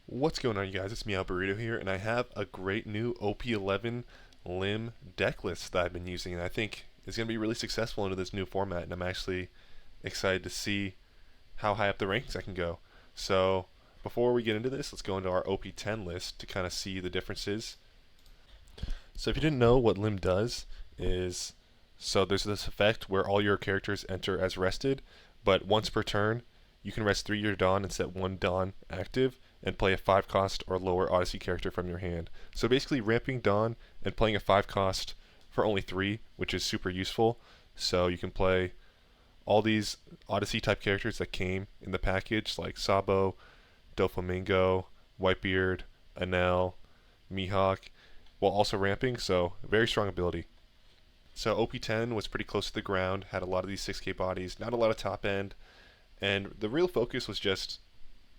What's going on, you guys? It's me, Burrito here, and I have a great new OP11 limb deck list that I've been using, and I think is going to be really successful into this new format, and I'm actually excited to see how high up the rankings I can go. So, before we get into this, let's go into our OP10 list to kind of see the differences. So, if you didn't know what limb does, is there's this effect where all your characters enter as rested, but once per turn, you can rest 3 your Dawn and set 1 Dawn active, and play a 5 cost or lower Odyssey character from your hand. So basically ramping Dawn and playing a 5 cost for only 3, which is super useful. So you can play all these Odyssey type characters that came in the package, like Sabo, Doflamingo, Whitebeard, Enel, Mihawk, while also ramping, so very strong ability. So OP10 was pretty close to the ground, had a lot of these 6k bodies, not a lot of top end, and the real focus was just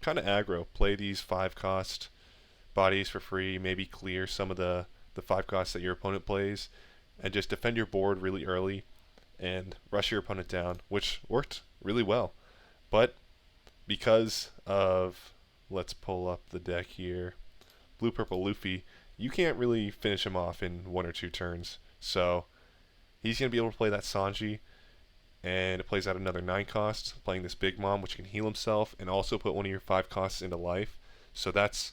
kind of aggro. Play these 5 cost bodies for free, maybe clear some of the 5 costs that your opponent plays, and just defend your board really early and rush your opponent down, which worked really well. But because of, let's pull up the deck here, Blue Purple Luffy, you can't really finish him off in 1 or 2 turns. So he's going to be able to play that Sanji, and it plays out another 9 costs, playing this Big Mom, which can heal himself, and also put one of your 5 costs into life. So that's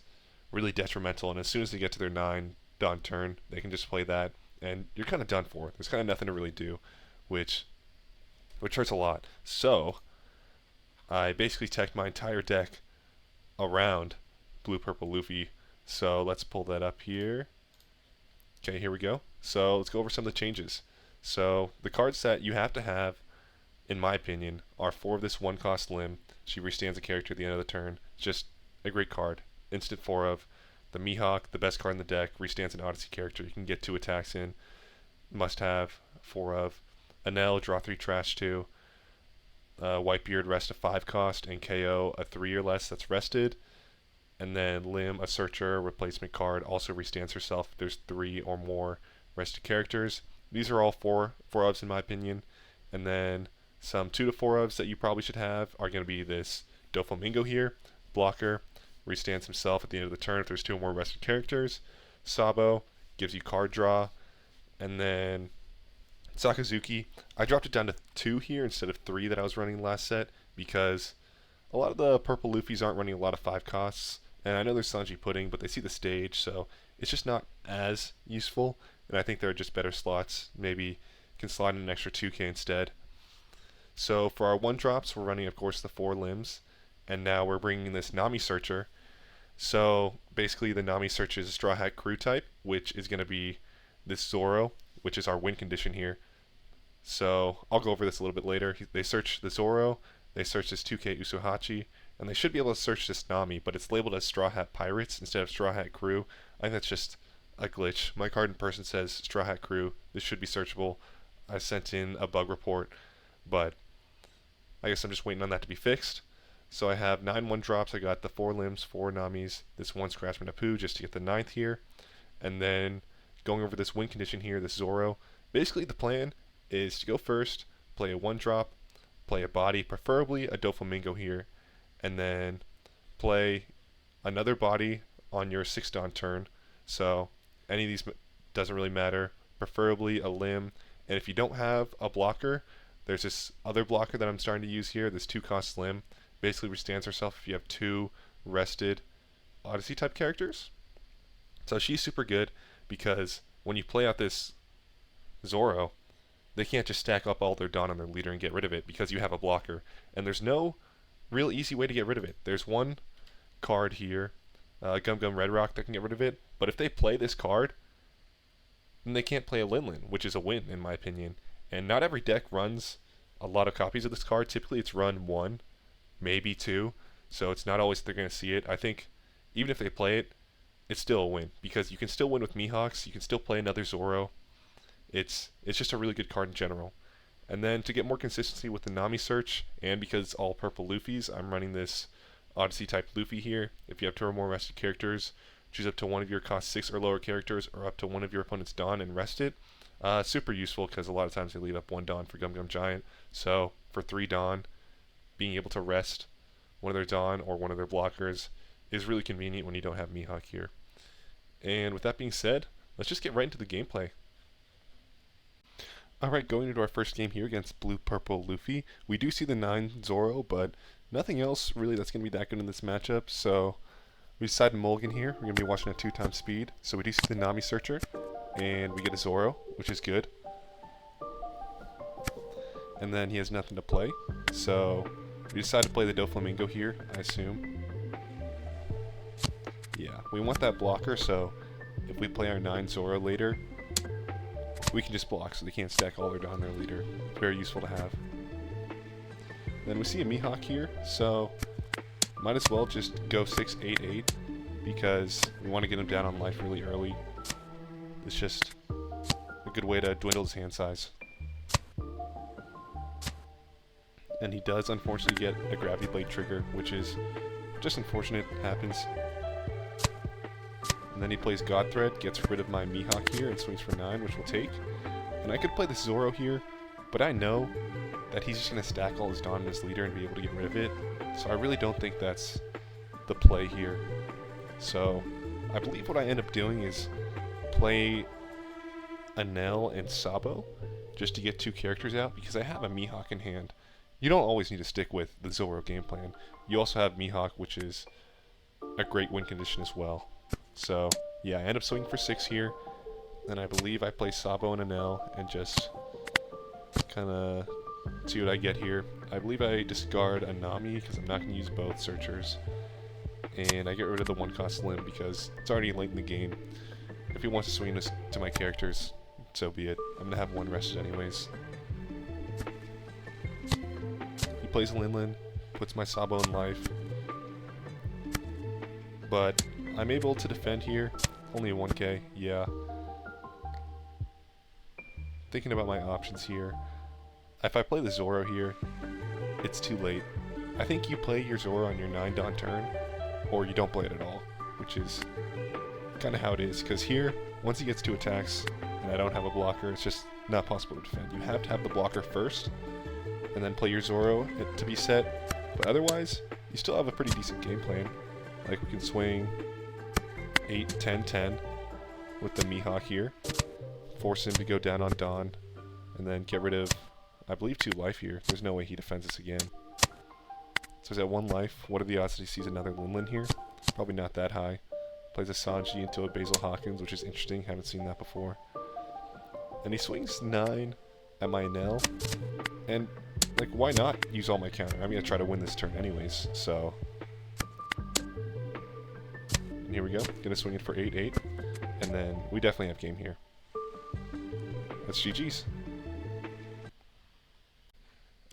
really detrimental, and as soon as they get to their 9 Dawn turn, they can just play that, and you're kind of done for. There's kind of nothing to really do, which hurts a lot. So I basically teched my entire deck around Blue Purple Luffy. So let's pull that up here. Okay, here we go. So let's go over some of the changes. So the cards that you have to have, in my opinion, are 4 of this 1 cost limb. She restands a character at the end of the turn. Just a great card. Instant 4 of. The Mihawk, the best card in the deck, restands an Odyssey character. You can get 2 attacks in. Must have 4 of. Enel, draw 3 trash 2. Whitebeard, rest a 5 cost, and KO a 3 or less that's rested. And then Lim, a searcher, replacement card, also restands herself if there's 3 or more rested characters. These are all 4 ofs in my opinion. And then some 2 to 4 ofs that you probably should have are going to be this Doflamingo here, blocker, restands himself at the end of the turn if there's 2 or more rested characters. Sabo gives you card draw. And then Sakazuki, I dropped it down to 2 here instead of 3 that I was running last set because a lot of the purple Luffys aren't running a lot of 5 costs. And I know there's Sanji Pudding, but they see the stage, so it's just not as useful. And I think there are just better slots. Maybe can slide in an extra 2k instead. So for our 1 drops, we're running, of course, the 4 limbs. And now we're bringing this Nami Searcher. So basically, the Nami Searcher is a Straw Hat Crew type, which is going to be this Zoro, which is our win condition here. So I'll go over this a little bit later. They search the Zoro, they search this 2k Usuhachi, and they should be able to search this Nami, but it's labeled as Straw Hat Pirates instead of Straw Hat Crew. I think that's just a glitch. My card in person says Straw Hat Crew. This should be searchable. I sent in a bug report, but I guess I'm just waiting on that to be fixed. So I have 9 1 drops. I got the 4 limbs, 4 Namis, this 1 Scratchman Apu just to get the 9th here. And then going over this win condition here, this Zoro. Basically the plan is to go first, play a 1 drop, play a body, preferably a Doflamingo here, and then play another body on your 6 Dawn turn. So any of these doesn't really matter, preferably a limb. And if you don't have a blocker, there's this other blocker that I'm starting to use here, this 2 cost limb. Basically restands herself if you have 2 rested Odyssey type characters. So she's super good because when you play out this Zoro, they can't just stack up all their Dawn on their leader and get rid of it because you have a blocker. And there's no real easy way to get rid of it. There's one card here, Gum Gum Red Rock, that can get rid of it. But if they play this card, then they can't play a Lin Lin, which is a win in my opinion. And not every deck runs a lot of copies of this card. Typically it's run 1, maybe 2. So it's not always they're going to see it. I think even if they play it, it's still a win because you can still win with Mihawks. You can still play another Zoro. It's just a really good card in general. And then to get more consistency with the Nami search, and because it's all purple Luffys, I'm running this Odyssey type Luffy here. If you have 2 or more rested characters, choose up to one of your cost 6 or lower characters, or up to one of your opponent's Dawn and rest it. Super useful because a lot of times they leave up 1 Dawn for Gum Gum Giant. So for 3 Dawn, being able to rest one of their Dawn or one of their blockers is really convenient when you don't have Mihawk here. And with that being said, let's just get right into the gameplay. Alright, going into our first game here against Blue-Purple Luffy. We do see the 9 Zoro, but nothing else really that's going to be that good in this matchup, so we decided to mulligan here. We're going to be watching at 2x speed. So we do see the Nami Searcher, and we get a Zoro, which is good. And then he has nothing to play, so we decided to play the Doflamingo here, I assume. Yeah, we want that blocker, so if we play our 9 Zoro later, we can just block so they can't stack all their down their leader. Very useful to have. Then we see a Mihawk here, so might as well just go 6-8-8 because we want to get him down on life really early. It's just a good way to dwindle his hand size. And he does unfortunately get a Gravity Blade trigger, which is just unfortunate, happens. And then he plays God Thread, gets rid of my Mihawk here, and swings for 9, which we'll take. And I could play the Zoro here, but I know that he's just going to stack all his Dawn in his leader and be able to get rid of it. So I really don't think that's the play here. So I believe what I end up doing is play Enel and Sabo just to get 2 characters out, because I have a Mihawk in hand. You don't always need to stick with the Zoro game plan. You also have Mihawk, which is a great win condition as well. So, yeah, I end up swinging for 6 here, and I believe I play Sabo and Enel and just kind of see what I get here. I believe I discard a Nami because I'm not going to use both Searchers, and I get rid of the 1-cost Limb because it's already late in the game. If he wants to swing this to my characters, so be it. I'm going to have 1 rested anyways. He plays Linlin, puts my Sabo in life, but I'm able to defend here. Only a 1k, yeah. Thinking about my options here. If I play the Zoro here, it's too late. I think you play your Zoro on your 9 Dawn turn, or you don't play it at all, which is kind of how it is. Because here, once he gets 2 attacks, and I don't have a blocker, it's just not possible to defend. You have to have the blocker first, and then play your Zoro to be set. But otherwise, you still have a pretty decent game plan. Like, we can swing 8, 10, 10 with the Mihawk here. Force him to go down on Dawn, and then get rid of, I believe, 2 life here. There's no way he defends this again. So he's at 1 life. What are the odds that he sees another Linlin here? Probably not that high. Plays a Sanji into a Basil Hawkins, which is interesting. Haven't seen that before. And he swings 9 at my Enel. And, like, why not use all my counter? I'm going to try to win this turn anyways, so. And here we go. Gonna swing it for 8-8. And then we definitely have game here. That's GG's.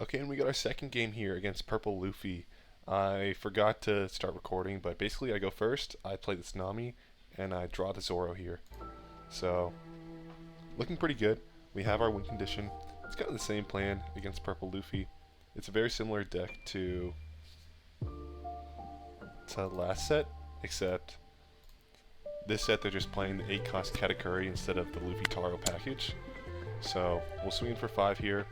Okay, and we got our second game here against Purple Luffy. I forgot to start recording, but basically I go first, I play this Nami, and I draw the Zoro here. So, looking pretty good. We have our win condition. It's kind of the same plan against Purple Luffy. It's a very similar deck to last set, except this set they're just playing the 8-cost Katakuri instead of the Luffy Taro package. So, we'll swing in for 5 here.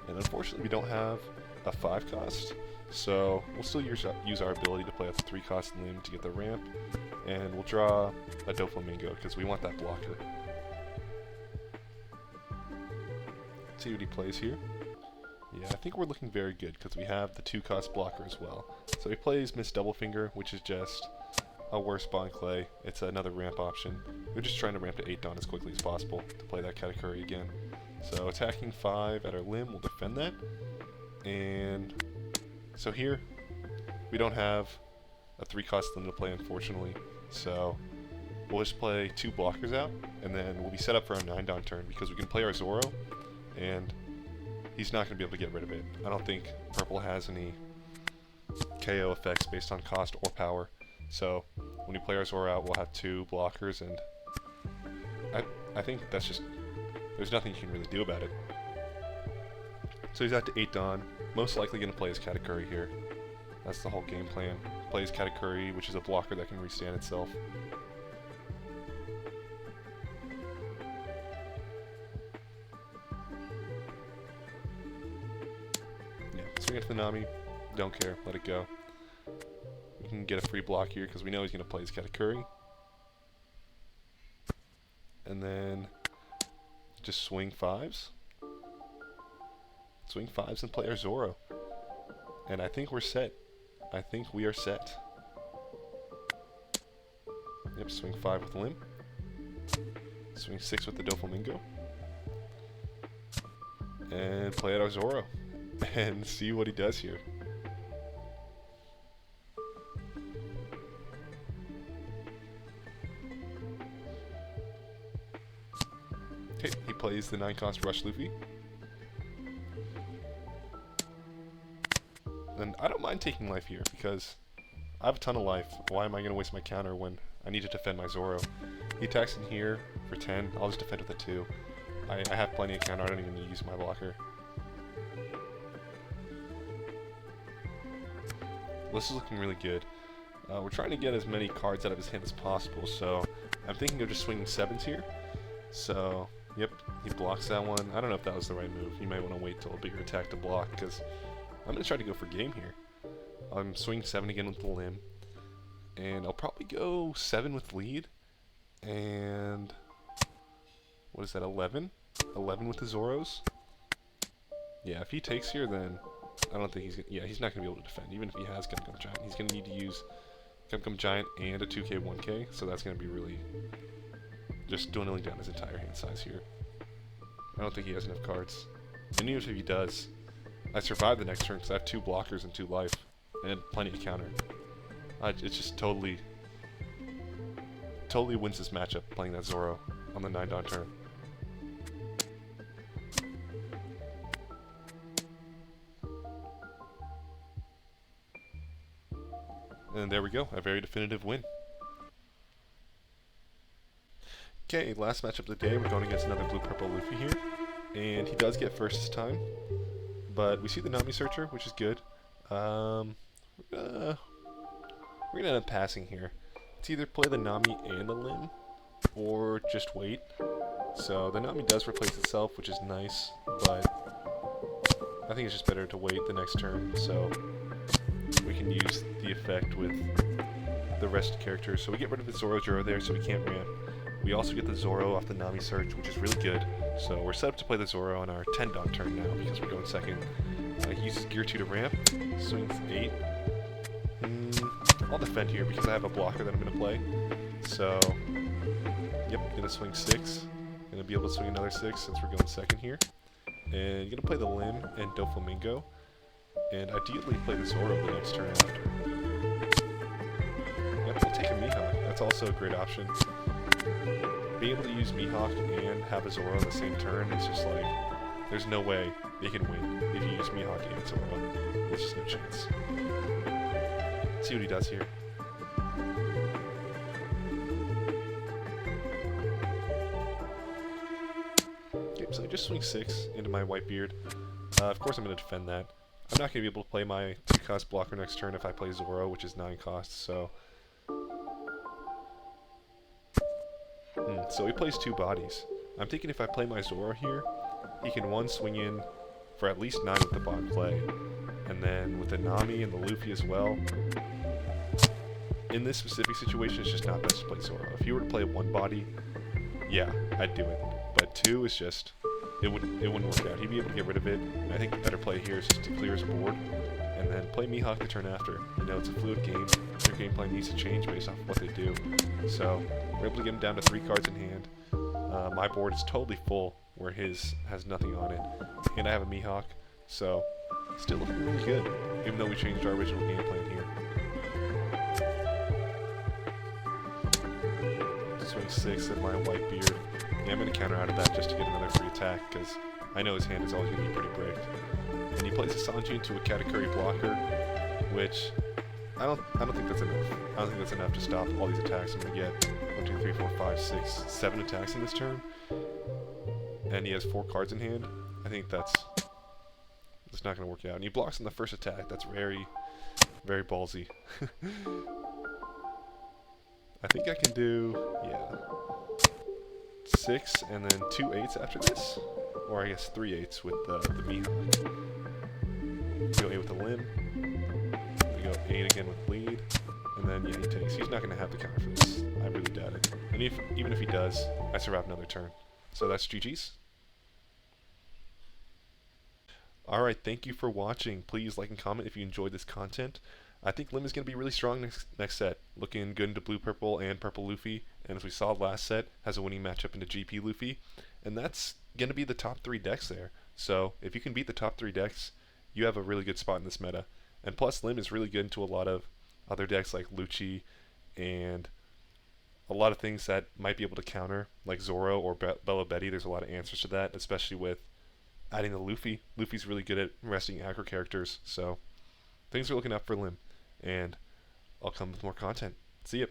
And unfortunately, we don't have a 5-cost, so we'll still use our ability to play a 3-cost Limb to get the ramp, and we'll draw a Doflamingo because we want that blocker. Let's see what he plays here. Yeah, I think we're looking very good because we have the 2-cost blocker as well. So he plays Miss Doublefinger, which is just a worse Bond Clay. It's another ramp option. We're just trying to ramp to 8 Dawn as quickly as possible to play that Katakuri again. So attacking 5 at our Limb, we'll defend that. And so here, we don't have a 3-cost Limb to play, unfortunately. So we'll just play 2 blockers out, and then we'll be set up for our 9 Dawn turn because we can play our Zoro, and he's not going to be able to get rid of it. I don't think Purple has any KO effects based on cost or power. So when we play our Zoro out, we'll have 2 blockers, and I think that's just, there's nothing you can really do about it. So he's out to 8 Dawn, most likely going to play his Katakuri here. That's the whole game plan. Plays Katakuri, which is a blocker that can restand itself. Yeah, swing it to the Nami, don't care, let it go. can get a free block here because we know he's going to play his Katakuri. And then just swing 5s. Swing 5s and play our Zoro. And I think we're set. I think we are set. Yep, swing 5 with Limb. Swing 6 with the Doflamingo. And play out our Zoro. And see what he does here. Okay, he plays the 9-cost Rush Luffy. And I don't mind taking life here because I have a ton of life. Why am I going to waste my counter when I need to defend my Zoro? He attacks in here for 10. I'll just defend with a 2. I have plenty of counter. I don't even need to use my blocker. This is looking really good. We're trying to get as many cards out of his hand as possible, so I'm thinking of just swinging 7s here. So, yep, he blocks that one. I don't know if that was the right move. You might want to wait till a bigger attack to block, because I'm going to try to go for game here. I'm swinging 7 again with the Limb, and I'll probably go 7 with lead, and what is that, 11? 11 with the Zoros? Yeah, if he takes here, then I don't think he's gonna, yeah, he's not going to be able to defend, even if he has Gum Gum Giant. He's going to need to use Gum Gum Giant and a 2k, 1k, so that's going to be really just dwindling down his entire hand size here. I don't think he has enough cards. And even if he does, I survive the next turn because I have 2 blockers and 2 life, and plenty of counter. It's just totally wins this matchup playing that Zoro on the 9-dot turn. And there we go, a very definitive win. Okay, last matchup of the day, we're going against another blue-purple Luffy here. And he does get first this time. But we see the Nami Searcher, which is good. We're gonna end up passing here. Let's either play the Nami and the Limb, or just wait. So the Nami does replace itself, which is nice, but I think it's just better to wait the next turn, so we can use the effect with the rest of the characters. So we get rid of the Zoro Juro there, so we can't ramp. We also get the Zoro off the Nami Search, which is really good. So we're set up to play the Zoro on our 10-dot turn now, because we're going second. He uses Gear 2 to ramp, swings 8. I'll defend here because I have a blocker that I'm going to play. So, yep, going to swing 6. Going to be able to swing another 6 since we're going second here. And going to play the Limb and Doflamingo. And ideally play the Zoro the next turn after. Yep, we'll take a Mihawk. That's also a great option. Being able to use Mihawk and have a Zoro on the same turn is just like, there's no way they can win if you use Mihawk and Zoro. There's just no chance. Let's see what he does here. Okay, so I just swing 6 into my Whitebeard. Of course I'm going to defend that. I'm not going to be able to play my 2-cost blocker next turn if I play Zoro, which is 9 costs, so... So he plays 2 bodies. I'm thinking if I play my Zoro here, he can 1 swing in for at least 9 with the bot play. And then with the Nami and the Luffy as well, in this specific situation, it's just not best to play Zoro. If you were to play 1 body, yeah, I'd do it. But 2 is just, it wouldn't work out. He'd be able to get rid of it. And I think the better play here is just to clear his board, and then play Mihawk the turn after. You know, it's a fluid game. Your gameplay needs to change based off of what they do. So, we're able to get him down to 3 cards in hand. My board is totally full, where his has nothing on it. And I have a Mihawk, so still looking really good, even though we changed our original game plan here. Swing 6 at my Whitebeard. Yeah, I'm going to counter out of that just to get another free attack, because I know his hand is always going to be pretty bricked. And he plays a Sanji into a Katakuri blocker, which I don't think that's enough. I don't think that's enough to stop all these attacks. I'm going to get 1, 2, 3, 4, 5, 6, 7 attacks in this turn. And he has 4 cards in hand. I think that's not going to work out. And he blocks on the first attack. That's very, very ballsy. I think I can do, yeah, 6 and then 2 8s after this. Or I guess 3 8s with the Mihawk. Go 8 with the Limb. We go 8 again with lead. and then yeah, he takes. He's not going to have the counter for this. I really doubt it. And even if he does, I survive another turn. So that's GG's. Alright, thank you for watching. Please like and comment if you enjoyed this content. I think Lim is going to be really strong next set. Looking good into blue-purple and purple Luffy. And as we saw last set, has a winning matchup into GP Luffy. And that's going to be the top 3 decks there. So if you can beat the top 3 decks, you have a really good spot in this meta. And plus, Lim is really good into a lot of other decks like Lucci and a lot of things that might be able to counter, like Zoro or Bella Betty. There's a lot of answers to that, especially with adding the Luffy. Luffy's really good at resting aggro characters, so things are looking up for Lim. And I'll come with more content. See ya.